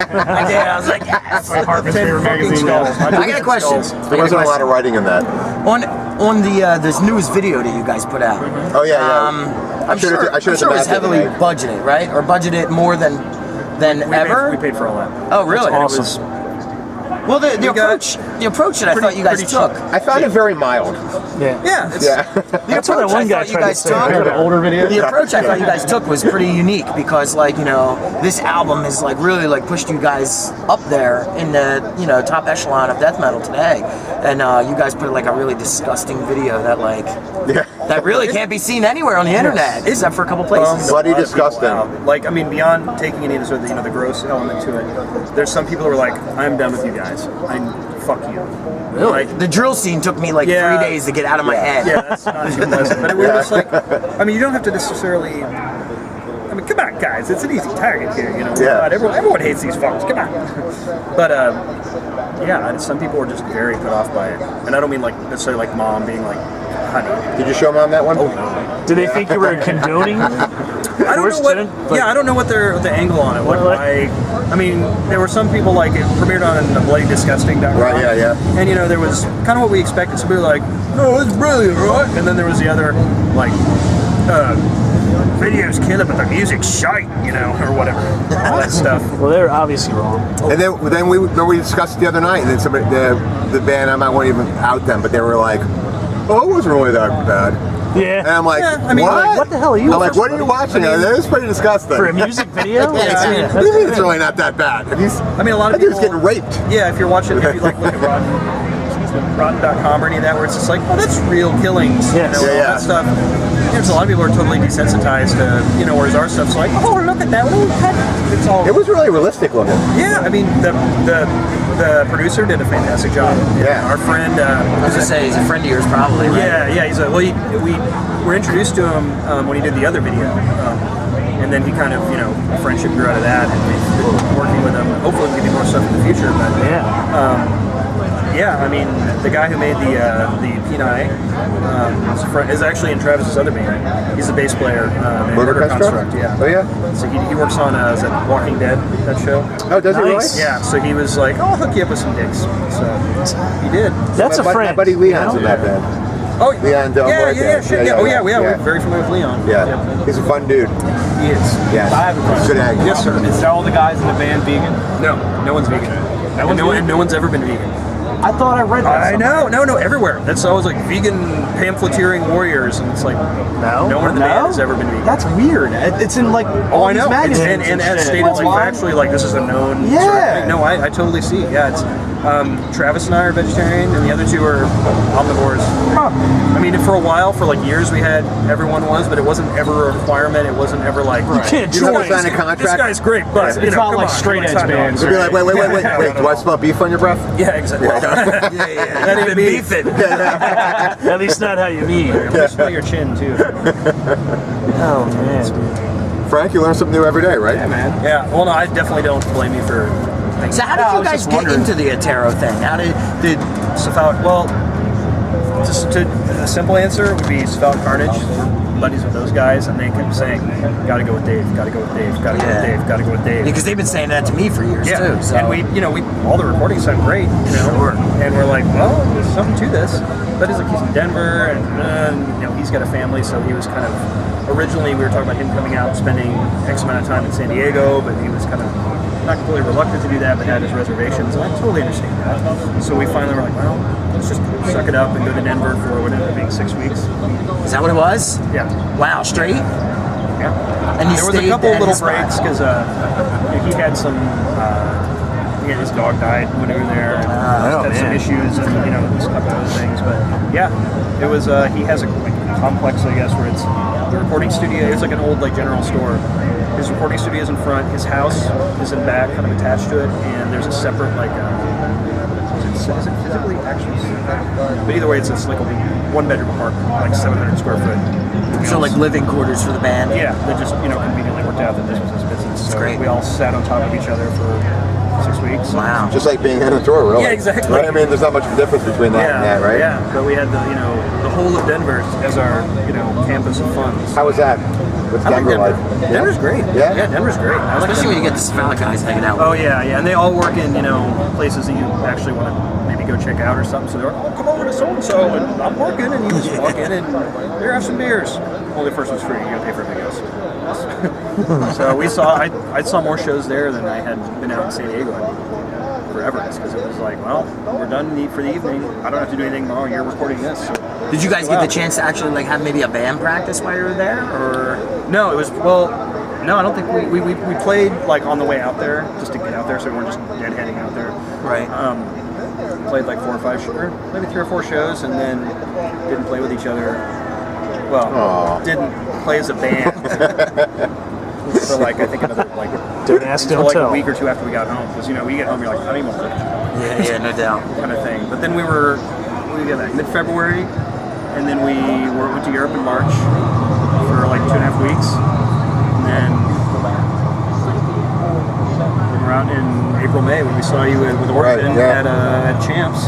I did. I was like, yes. My Harper's favorite magazine. I got a question. There wasn't a lot of writing in that. On the this newest video that you guys put out. Oh yeah. I'm sure it was heavily budgeted, right? Or budgeted more than ever. We paid for all that. Oh, really? That's awesome. Well, the approach that I thought you guys took. I found it very mild. Yeah. That's what that one guy tried to say. The older video. The approach I thought you guys took was pretty unique because, like, you know, this album is like really like pushed you guys up there in the, you know, top echelon of death metal today, and you guys put like a really disgusting video that like that really can't be seen anywhere on the internet except for a couple places. Bloody disgusting. Like, I mean, beyond taking any of the sort of, you know, the gross element to it, there's some people who are like, I'm done with you guys. Fuck you. Really? Like, the drill scene took me like 3 days to get out of my head. Yeah, that's not too pleasant. But it was just like, I mean, you don't have to necessarily. I mean, come on, guys. It's an easy target here, you know. God, everyone hates these fuckers. Come on. But yeah, some people are just very put off by it, and I don't mean like necessarily like mom being like, honey. Did you show mom that one? Oh no. Do they think you were condoning? I don't know what. I don't know what the angle on it. I mean, there were some people like it premiered on bloodydisgusting.com. Right. Yeah. And you know, there was kind of what we expected. Some people were like, no, it's brilliant, right? And then there was the other like, videos kill it, but the music's shite, you know, or whatever, all that stuff. Well, they're obviously wrong. And then we discussed it the other night, and then somebody the band, I won't even out them, but they were like, oh, it wasn't really that bad. Yeah. And I'm like, I mean, what? like, what the hell are you? I'm like, what are you watching? That was pretty disgusting. For a music video? What do you mean it's really not that bad? I mean, a lot of people getting raped. Yeah, if you're watching, if you like look at Rotten.com or any of that, where it's just like, oh, that's real killings, you know, all that stuff. There's a lot of people who are totally desensitized to, you know, whereas our stuff's like, oh, look at that. It's all. It was really realistic looking. Yeah, I mean, the producer did a fantastic job. Yeah. Our friend. I was gonna say he's a friend of yours, probably. Right? Yeah. He's we were introduced to him when he did the other video, and then he kind of, you know, a friendship grew out of that, and we've been working with him. Hopefully, we can do more stuff in the future. But yeah, I mean, the guy who made the P9 is actually in Travis's other band. He's the bass player in Murder Construct. Yeah. Oh yeah. So he works on is that Walking Dead, that show? Oh, does he really? Yeah. So he was like, oh, I'll hook you up with some dicks. So he did. That's a friend. My buddy Leon's in that band. Oh, Leon Delmore. Yeah. We're very familiar with Leon. Yeah. He's a fun dude. He is. Yeah. I have a question. Good egg. Yes, sir. Is all the guys in the band vegan? No one's vegan. No one's ever been vegan. I thought I read that. No, everywhere. That's always like vegan pamphleteering warriors, and it's like no one in the band has ever been vegan. That's weird. It's in like all these magazines. And as stated, like factually, like this is a known. Yeah. Sort of thing. No, I totally see. Yeah, it's Travis and I are vegetarian, and the other two are omnivores. Huh. I mean, for a while, for like years, we had everyone was, but it wasn't ever a requirement. It wasn't ever like you can't You have to sign a contract. This guy's great, but it's not like straight edge bands. You'd be like, wait, do I smell beef on your breath? Yeah, exactly. That ain't beefing. At least not how you mean. I'm gonna smell your chin too. Oh man. Frank, you learn something new every day, right? Yeah, man. Yeah. Well, no, I definitely don't blame you for. So how did you guys get into the Atero thing? How did Cephalic? Well, just a simple answer would be Cephalic Carnage. We're buddies with those guys, and they kept saying, "Gotta go with Dave. Gotta go with Dave. Gotta go with Dave. Gotta go with Dave." Because they've been saying that to me for years too. So. And we all the recordings sound great, you know. Sure. And we're like, well, there's something to this. But he's like, he's in Denver, and you know, he's got a family, so he was kind of. Originally, we were talking about him coming out and spending X amount of time in San Diego, but he was kind of not completely reluctant to do that, but had his reservations, and I totally understand that. So we finally were like, well, let's just suck it up and go to Denver for what ended up being 6 weeks. Is that what it was? Yeah. Wow, straight? Yeah. And you there was a stayed couple at little his spot? breaks because he had some. His dog died when we were there. And had some issues and a couple other things, but yeah, it was. He has a complex, I guess, where it's the recording studio. It's like an old general store. His recording studio is in front. His house is in back, kind of attached to it, and there's a separate is it physically actually? But either way, it's like a one-bedroom apartment, like 700 square foot. So like living quarters for the band? Yeah, they just conveniently worked out that this was his business. That's so great. We all sat on top of each other for 6 weeks. Wow. Just like being in a tour, really. Yeah, exactly. Right? I mean, there's not much of a difference between that and that, right? Yeah, but we had the whole of Denver as our campus of fun. How was that? What's I like Denver like? Denver. Denver's great. Yeah? Denver's great. I like Especially when Denver. you get the Savannah guys hanging out. Oh yeah, and they all work in places that you actually want to maybe go check out or something. So they're like, oh, come over to so and so, and I'm working, and you just walk in and here, have some beers. Well, the first one's free. You gotta pay for everything else. So I saw more shows there than I had been out in San Diego in forever, because it was like, well, we're done for the evening. I don't have to do anything tomorrow. You're recording this. So. Did you guys get the chance to actually like have maybe a band practice while you were there, or? No, it was no, I don't think we played like on the way out there just to get out there, so we weren't just deadheading out there. Right. Played like 4 or 5 shows, maybe 3 or 4 shows, and then didn't play with each other. Well, didn't play as a band for like I think another like Don't ask, don't like tell. a week or 2 after we got home, because we get home, you're like, I don't even want to play Yeah, no doubt. kind of thing. But then we got back mid-February, and then we went to Europe in March for like 2.5 weeks, and then we were out in April, May when we saw you with Orphan at Champs,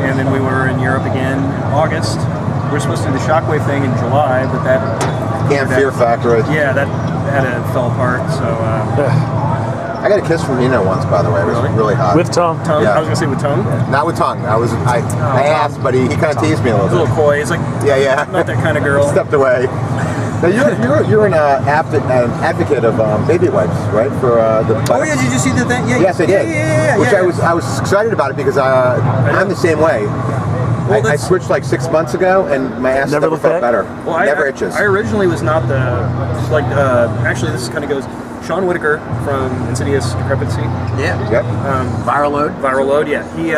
and then we were in Europe again in August. We were supposed to do the Shockwave thing in July, but that Fear Factor. yeah, that fell apart. So I got a kiss from Nino once, by the way. It was really hot. With tongue. Yeah. I was gonna say with tongue. Not with tongue. I asked, but he kind of teased me a He's a little little bit. coy. He's like, Yeah. not that kind of girl. Stepped away. Now you're an advocate of baby wipes, right? For the. Oh yeah, did you see the thing? Yeah, Yes, I did. Yeah. Which I was excited about it because I'm the same way. Well, I switched like 6 months ago, and my ass Never never looked felt back? better. Well, Never itches. I originally was not actually this kind of goes. Sean Whitaker from Insidious Decapitation. Yeah. Yep. Viral load. Viral Load. Yeah, he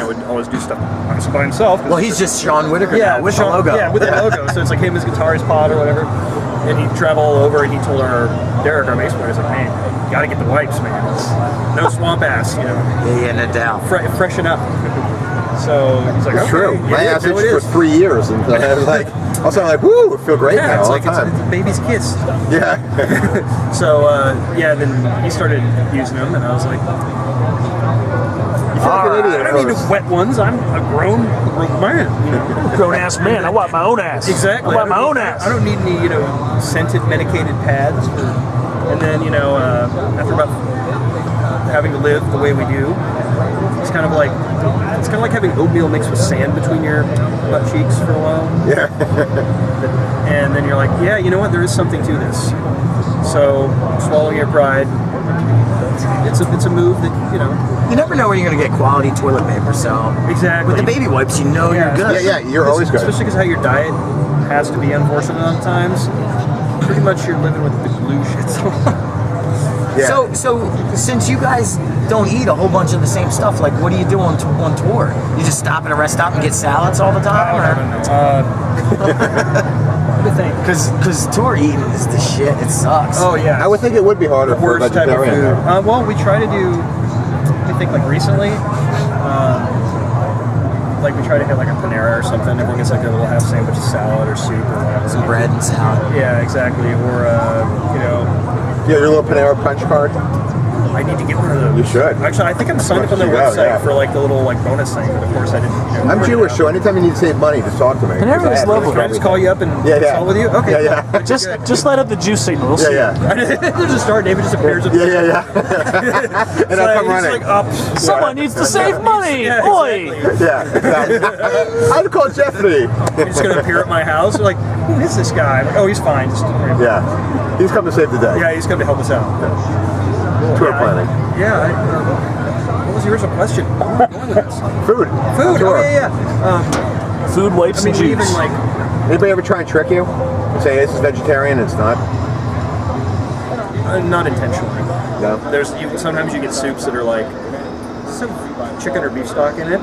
would always do stuff honestly by himself. Well, he's just Sean Whitaker now with Sean, the logo. Yeah, with the logo. So it's like him, his guitar, his pod, or whatever. And he'd travel all over, and he told Derek, our bass player, he's like, man, you gotta get the wipes, man. No swamp ass, Yeah, no doubt. Freshen up. So he's like, It's okay. true. Yeah, My ass no, it itched for is. 3 years, and I was like, also I'm like, woo, I feel great Yeah, now it's all like the time. it's a baby's kiss. Yeah. So then he started using them, and I was like, You feel like an idiot I at don't need first. wet ones. I'm a grown man. Grown ass man. I wipe my own ass. Exactly. I wipe my own ass. I don't need any scented medicated pads. And then after about having to live the way we do, it's kind of like having oatmeal mixed with sand between your butt cheeks for a while. Yeah. And then you're like, yeah, you know what? There is something to this. So swallowing your pride. It's a move that You never know when you're gonna get quality toilet paper. So exactly with the baby wipes, you know Yeah. you're good. Yeah, you're always good. Especially because how your diet has to be, unfortunately, times. Pretty much you're living with the glue shit. Yeah. So since you guys don't eat a whole bunch of the same stuff, like what do you do on tour? You just stop at a rest stop and get salads all the time, Because tour eating is the shit. It sucks. Oh yeah. I would think it would be harder for a Worst type of food. vegetarian. Well, we try to do. I think like recently, like we try to hit like a Panera or something. Everyone gets like a little half sandwich, salad or soup or whatever. Some bread and salad. Yeah, exactly. Or Yeah, your little Panera punch card. I need to get one of those. You should. Actually, I think I'm signed up on their You go, website yeah. for like the little like bonus thing, but of course I didn't. I'm Jewish, so anytime you need to save money, just talk to me. Panera is lovely. Can I just call you up and Yeah. consult with you? Okay. Yeah. Just light up the juice signal. We'll see. Yeah. There's a start. David just appears. Yeah. And I'll come running. Like up. Someone needs to save money. Yeah, Oi! exactly. Yeah, exactly. I'd call Jeffrey. You're just gonna appear at my house. You're like, who is this guy? I'm like, oh, he's fine. Just Yeah, he's come to save the day. yeah, he's come to help us out. Tour planning. What was the original question? Where are we going with this? Food. Food. Tour. Oh yeah. Food, wipes, I mean, and we juice. even like. Anybody ever try and trick you? Say this is vegetarian, it's not. Not intentionally. No. Sometimes you get soups that are like some chicken or beef stock in it.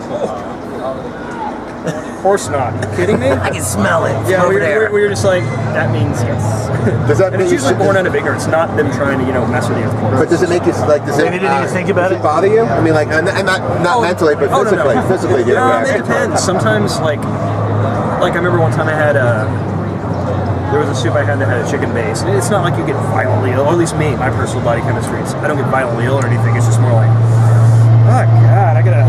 Of course not. You kidding me? I can smell it. Yeah, over there. we're just like that means yes. Does that And mean it's usually born out of ignorance, not them trying to mess with you. Of course. But does it make you like? Does Maybe it? they didn't even think about does it? bother you? I mean, like, and not mentally, but Oh, physically. no. Physically, get a It reaction. depends. Sometimes, like I remember one time I had there was a soup I had that had a chicken base. And it's not like you get violently ill, or at least me, my personal body chemistry. I don't get violently ill or anything. It's just more like, oh God, I gotta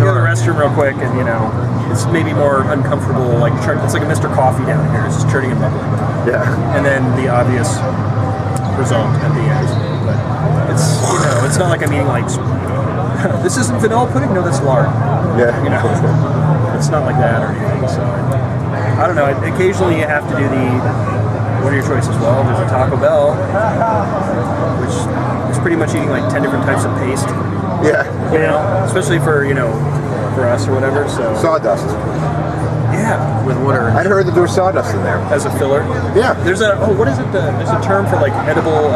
go to the restroom real quick, and it's maybe more uncomfortable. Like it's like a Mr. Coffee down here. It's just churning and bubbling. Yeah. And then the obvious result at the end. But it's not like I'm eating like this isn't vanilla pudding. No, that's lard. Yeah. It's not like that or anything. So I don't know. Occasionally you have to do what are your choices? Well, there's a Taco Bell, which is pretty much eating like 10 different types of paste. Yeah. Especially for for us or whatever. So Sawdust. yeah, with water. I'd heard that there was sawdust in there. as a filler. Yeah. There's what is it? There's a term for like edible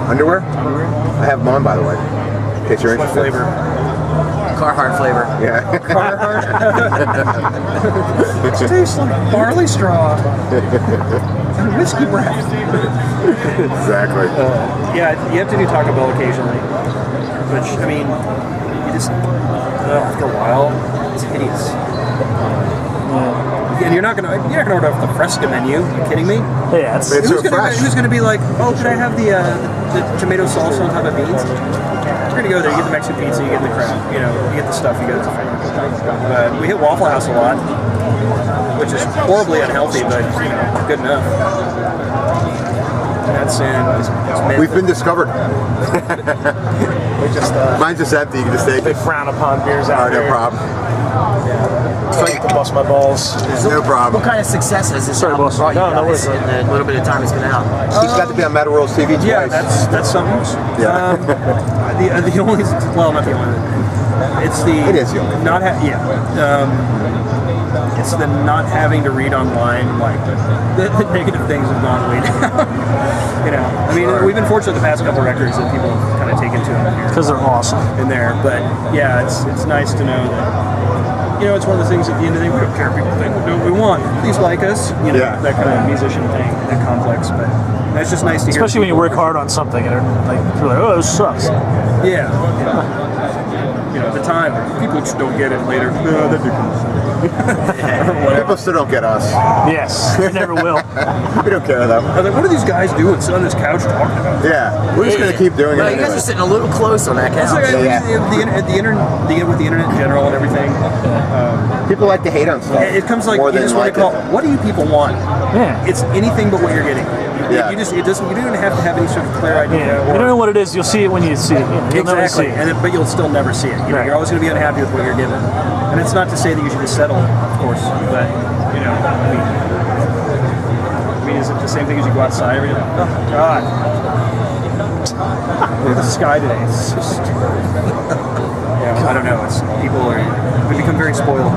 Underwear? I have mine, by the way. In case you're what interested. flavor? Carhartt flavor. Yeah. Carhartt. It tastes like barley straw and whiskey breath. Exactly. Yeah, you have to do Taco Bell occasionally, which I mean, you just after a while, it's hideous. And you're not gonna order off the Fresca menu. Are you kidding me? Yeah, it's It's so fresh. Who's gonna be like, oh, could I have the tomato salsa on top of beans? You're gonna go there, you get the Mexican pizza, you get the crab, you get the stuff, you get the food. But we hit Waffle House a lot, which is horribly unhealthy, but good enough. That's in. We've been discovered. we just Mine's just empty. You can just take they it. frown upon beers out Oh, there. no problem. So I get to bust my balls. No problem. What kind of success has this Sorry, album boss. brought you No, no guys worries. in the little bit of time it's been out? He's got to be on Metal World's TV twice. Yeah, that's something. Yeah. The only, well, not the only. It's the. It is the only. Not it's the not having to read online like the negative things have gone way down. I mean, we've been fortunate the past couple records that people have kind of taken to them here Because they're awesome. in there. But yeah, it's nice to know that. It's one of the things at the end of the day, we don't care if people think we do what we want. Please like us, Yeah. that kind of musician thing, that complex. But it's just nice to hear. Especially when you people- work hard on something and you're like, oh, this sucks. Yeah. At the time, people just don't get it later. No, that'd be cool. People still don't get us. Yes, you never will. We don't care though. I was like, what are these guys doing sitting on this couch talking about? Yeah. We're just going to keep doing Well, it. you guys anyway. are sitting a little close on that It's couch. like Yeah. the internet, with the internet in general and everything. People like to hate on stuff. It comes like more you than just want like to call. it. What do you people want? Yeah. It's anything but what you're getting. Yeah. You don't even have to have any sort of clear idea. Yeah. You don't know what it is, you'll see it when you see it. You'll never see Exactly, it. but you'll still never see it. Right. You're always going to be unhappy with what you're given, and it's not to say that you should just settle, of course. But I mean, is it the same thing as you go outside and you're like, oh my god, look at the sky today. It's just, I don't know. We become very spoiled.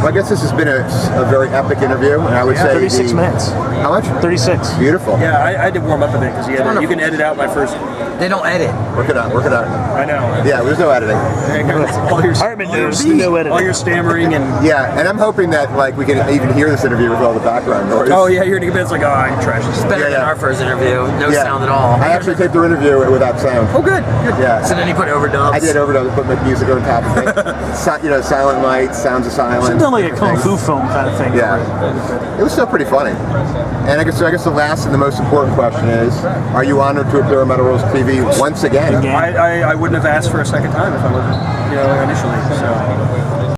Well, I guess this has been a very epic interview, and I would say 36 minutes. How much? 36. Beautiful. Yeah, I had to warm up a bit because you can edit out my first. They don't edit. Work it out. Work it out. I know. Yeah, there's no editing. All your, Hartman knows the no editing. all your stammering and. Yeah, and I'm hoping that we can even hear this interview with all the background noise. Oh yeah, you're gonna be. It's like, oh, I'm trash. It's better Yeah, than yeah. our first interview. No Yeah. sound at all. I actually taped the interview without sound. Oh, good. Yeah. So then you put overdubs. I did overdub, put my music on top of it. Silent lights, sounds of silence. Should have done like a different kung fu things. film kind of thing. Yeah, it was still pretty funny. And I guess the last and the most important question is: are you honored to appear on Metal World's TV once again? Again. I wouldn't have asked for a second time if I wasn't, initially. So